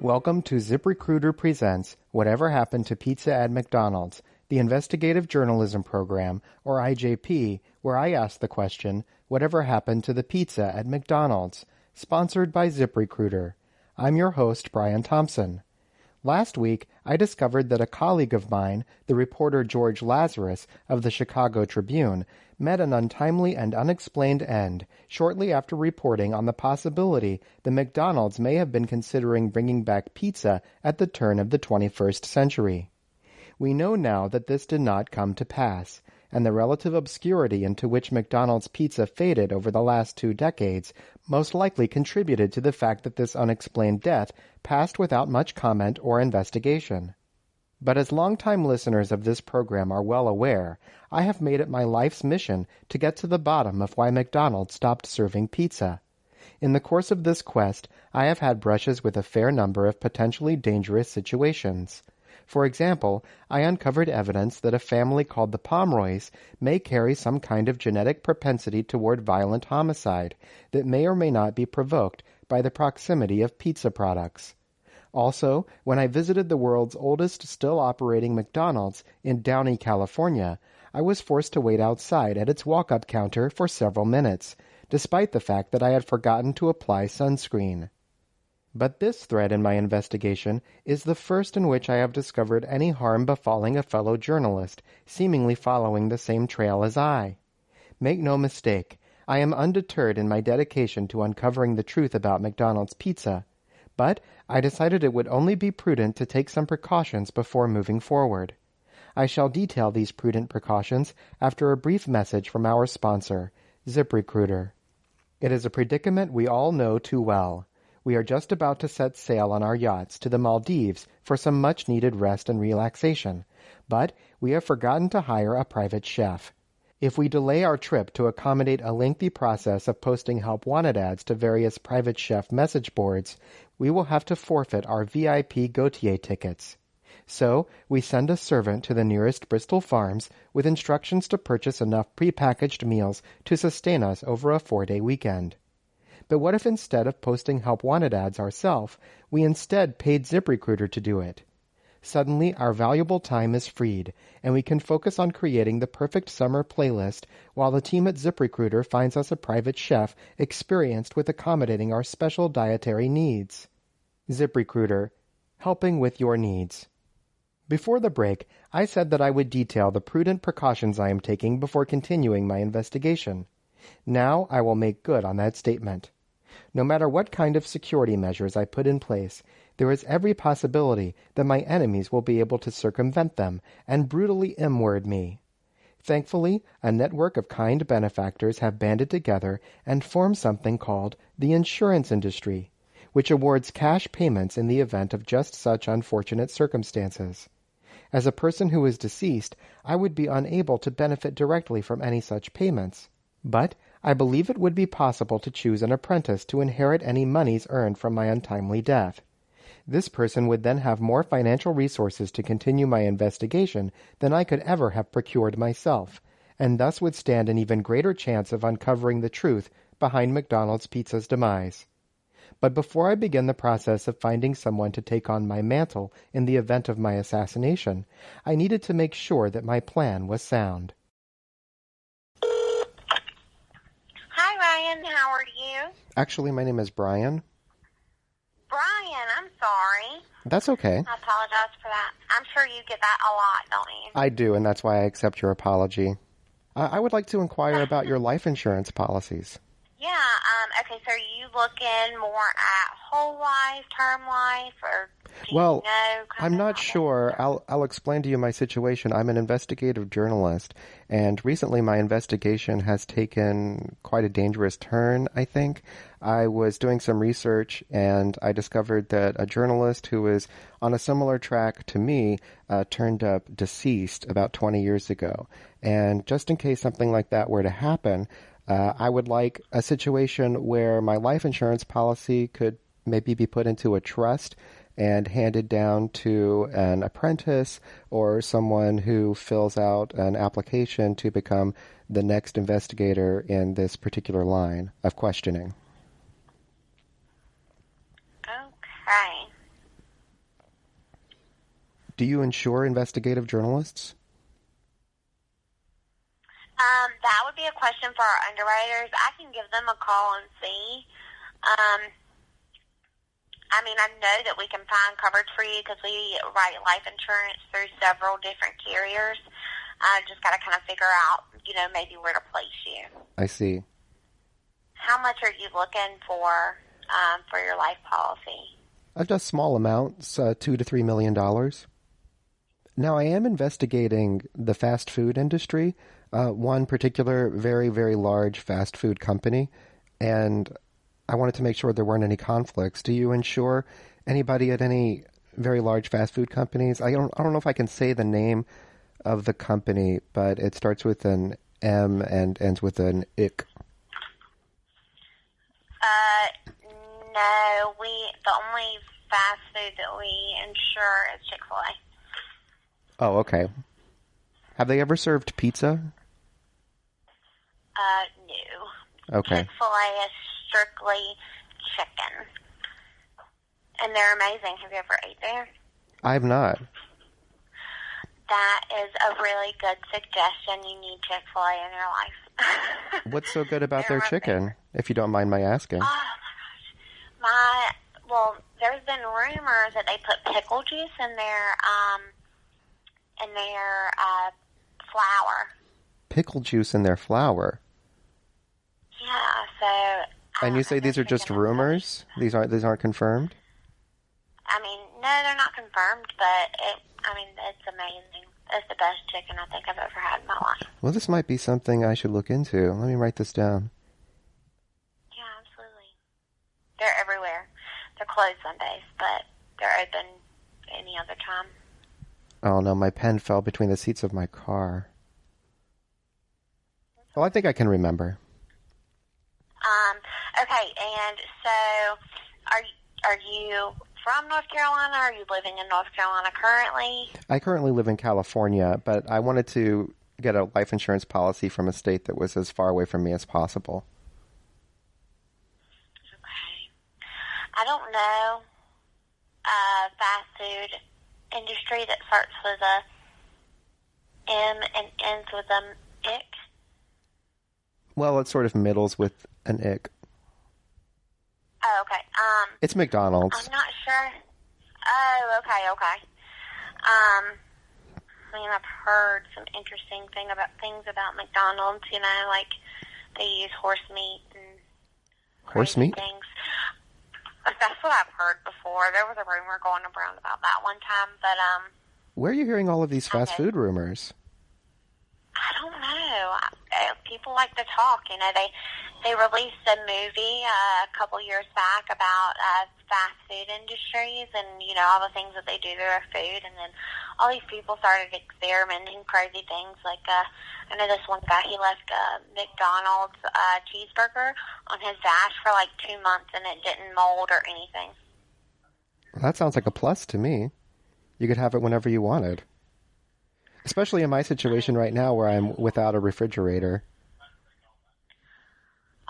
Welcome to ZipRecruiter Presents Whatever Happened to Pizza at McDonald's, the investigative journalism program, or IJP, where I ask the question, Whatever happened to the pizza at McDonald's? Sponsored by ZipRecruiter. I'm your host, Brian Thompson. Last week, I discovered that a colleague of mine, the reporter George Lazarus of the Chicago Tribune, met an untimely and unexplained end shortly after reporting on the possibility that McDonald's may have been considering bringing back pizza at the turn of the 21st century. We know now that this did not come to pass, and the relative obscurity into which McDonald's pizza faded over the last 2 decades most likely contributed to the fact that this unexplained death passed without much comment or investigation. But as longtime listeners of this program are well aware, I have made it my life's mission to get to the bottom of why McDonald's stopped serving pizza. In the course of this quest, I have had brushes with a fair number of potentially dangerous situations. For example, I uncovered evidence that a family called the Pomeroys may carry some kind of genetic propensity toward violent homicide that may or may not be provoked by the proximity of pizza products. Also, when I visited the world's oldest still-operating McDonald's in Downey, California, I was forced to wait outside at its walk-up counter for several minutes, despite the fact that I had forgotten to apply sunscreen. But this thread in my investigation is the first in which I have discovered any harm befalling a fellow journalist, seemingly following the same trail as I. Make no mistake, I am undeterred in my dedication to uncovering the truth about McDonald's pizza, but I decided it would only be prudent to take some precautions before moving forward. I shall detail these prudent precautions after a brief message from our sponsor, ZipRecruiter. It is a predicament we all know too well. We are just about to set sail on our yachts to the Maldives for some much-needed rest and relaxation, but we have forgotten to hire a private chef. If we delay our trip to accommodate a lengthy process of posting help wanted ads to various private chef message boards, we will have to forfeit our VIP Gautier tickets. So, we send a servant to the nearest Bristol Farms with instructions to purchase enough prepackaged meals to sustain us over a 4-day weekend. But what if instead of posting help wanted ads ourselves, we instead paid ZipRecruiter to do it? Suddenly, our valuable time is freed, and we can focus on creating the perfect summer playlist while the team at ZipRecruiter finds us a private chef experienced with accommodating our special dietary needs. ZipRecruiter, helping with your needs. Before the break, I said that I would detail the prudent precautions I am taking before continuing my investigation. Now I will make good on that statement. No matter what kind of security measures I put in place, there is every possibility that my enemies will be able to circumvent them and brutally M-word me. Thankfully, a network of kind benefactors have banded together and formed something called the insurance industry, which awards cash payments in the event of just such unfortunate circumstances. As a person who is deceased, I would be unable to benefit directly from any such payments. But I believe it would be possible to choose an apprentice to inherit any monies earned from my untimely death. This person would then have more financial resources to continue my investigation than I could ever have procured myself, and thus would stand an even greater chance of uncovering the truth behind McDonald's pizza's demise. But before I begin the process of finding someone to take on my mantle in the event of my assassination, I needed to make sure that my plan was sound. Hi, Ryan. How are you? Actually, my name is Brian. Brian, I'm sorry. That's okay. I apologize for that. I'm sure you get that a lot, don't you? I do, and that's why I accept your apology. I would like to inquire about your life insurance policies. Yeah, okay, so are you looking more at whole life, term life, or do Well, you know? I'm not sure. I'll explain to you my situation. I'm an investigative journalist, and recently my investigation has taken quite a dangerous turn, I think. I was doing some research, and I discovered that a journalist who was on a similar track to me turned up deceased about 20 years ago. And just in case something like that were to happen, I would like a situation where my life insurance policy could maybe be put into a trust and handed down to an apprentice or someone who fills out an application to become the next investigator in this particular line of questioning. Okay. Do you insure investigative journalists? That would be a question for our underwriters. I can give them a call and see. I mean, I know that we can find coverage for you because we write life insurance through several different carriers. Just got to kind of figure out, maybe where to place you. I see. How much are you looking for your life policy? Just small amounts, $2 to $3 million. Now, I am investigating the fast food industry, one particular very, very large fast food company, and I wanted to make sure there weren't any conflicts. Do you insure anybody at any very large fast food companies? I don't know if I can say the name of the company, but it starts with an M and ends with an ick. No, the only fast food that we insure is Chick-fil-A. Oh, okay. Have they ever served pizza? No. Okay. Chick-fil-A is strictly chicken. And they're amazing. Have you ever ate there? I have not. That is a really good suggestion. You need Chick-fil-A in your life. What's so good about their chicken, if you don't mind my asking? Oh, my gosh. Well, there's been rumors that they put pickle juice in their flour. Pickle juice in their flour? Yeah, so... And you say these are just rumors? These aren't confirmed? I mean, no, they're not confirmed, but it's amazing. It's the best chicken I think I've ever had in my life. Well, this might be something I should look into. Let me write this down. Yeah, absolutely. They're everywhere. They're closed Sundays, but they're open any other time. Oh, no, my pen fell between the seats of my car. Well, I think I can remember. Okay, and so are you from North Carolina? Are you living in North Carolina currently? I currently live in California, but I wanted to get a life insurance policy from a state that was as far away from me as possible. Okay. I don't know fast food industry that starts with a M and ends with an ick. Well, it sort of middles with an ick. Oh, okay. It's McDonald's. I'm not sure. Oh, okay. I've heard some interesting things about McDonald's, like they use horse meat and horse meat things. That's what I've heard before. There was a rumor going around about that one time, but where are you hearing all of these fast food rumors? I don't know. People like to talk. They released a movie a couple years back about fast food industries and, all the things that they do to their food. And then all these people started experimenting crazy things. Like, I know this one guy, he left a McDonald's cheeseburger on his dash for like 2 months and it didn't mold or anything. Well, that sounds like a plus to me. You could have it whenever you wanted. Especially in my situation right now where I'm without a refrigerator.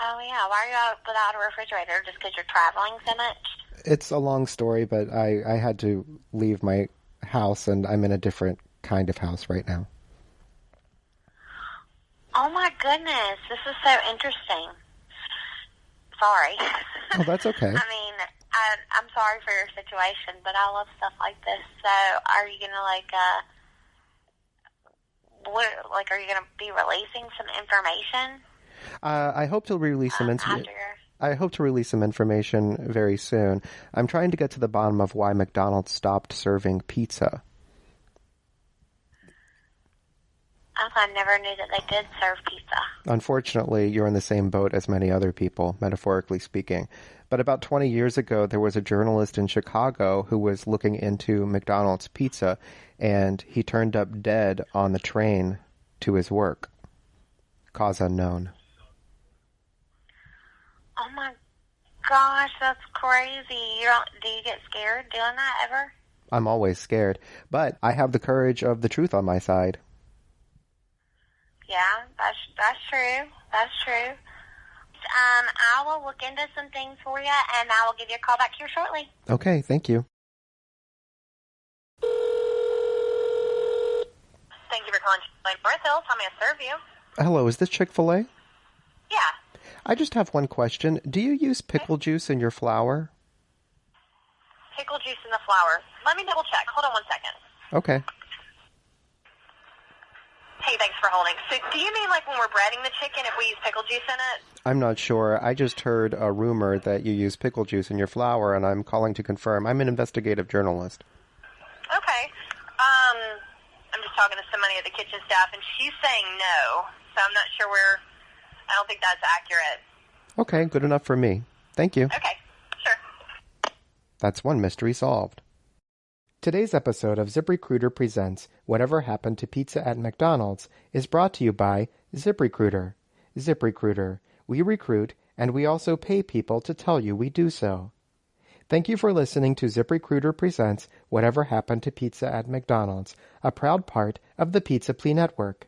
Oh, yeah. Why are you without a refrigerator? Just because you're traveling so much? It's a long story, but I had to leave my house, and I'm in a different kind of house right now. Oh, my goodness. This is so interesting. Sorry. Oh, that's okay. I mean, I'm sorry for your situation, but I love stuff like this. So are you going to, are you going to be releasing some information? I hope to release some I hope to release some information very soon. I'm trying to get to the bottom of why McDonald's stopped serving pizza. I never knew that they did serve pizza. Unfortunately, you're in the same boat as many other people, metaphorically speaking. But about 20 years ago, there was a journalist in Chicago who was looking into McDonald's pizza, and he turned up dead on the train to his work. Cause unknown. Oh my gosh, that's crazy. Do you get scared doing that ever? I'm always scared, but I have the courage of the truth on my side. Yeah, that's true. That's true. I will look into some things for you, and I will give you a call back here shortly. Okay, thank you. may I serve you? Hello, is this Chick-fil-A? Yeah. I just have one question. Do you use pickle juice in your flour? Pickle juice in the flour. Let me double check. Hold on 1 second. Okay. Hey, thanks for holding. So do you mean like when we're breading the chicken if we use pickle juice in it? I'm not sure. I just heard a rumor that you use pickle juice in your flour, and I'm calling to confirm. I'm an investigative journalist. Okay. I'm just talking to somebody at the kitchen staff, and she's saying no. So I'm not sure I don't think that's accurate. Okay, good enough for me. Thank you. Okay, sure. That's one mystery solved. Today's episode of ZipRecruiter Presents Whatever Happened to Pizza at McDonald's is brought to you by ZipRecruiter. ZipRecruiter. We recruit, and we also pay people to tell you we do so. Thank you for listening to ZipRecruiter Presents Whatever Happened to Pizza at McDonald's, a proud part of the Pizza Plea Network.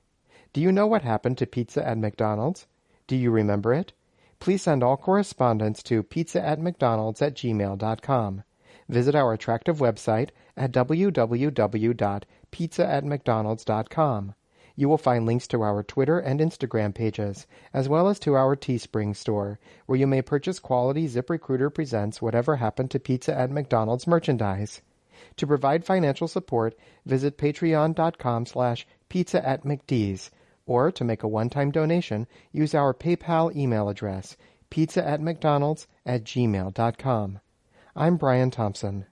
Do you know what happened to pizza at McDonald's? Do you remember it? Please send all correspondence to pizzaatmcdonalds@gmail.com. Visit our attractive website at www.pizzaatmcdonalds.com. You will find links to our Twitter and Instagram pages, as well as to our Teespring store, where you may purchase quality ZipRecruiter Presents Whatever Happened to Pizza at McDonald's merchandise. To provide financial support, visit patreon.com/pizzaatmcds, or to make a one-time donation, use our PayPal email address, pizzaatmcdonalds@gmail.com. I'm Brian Thompson.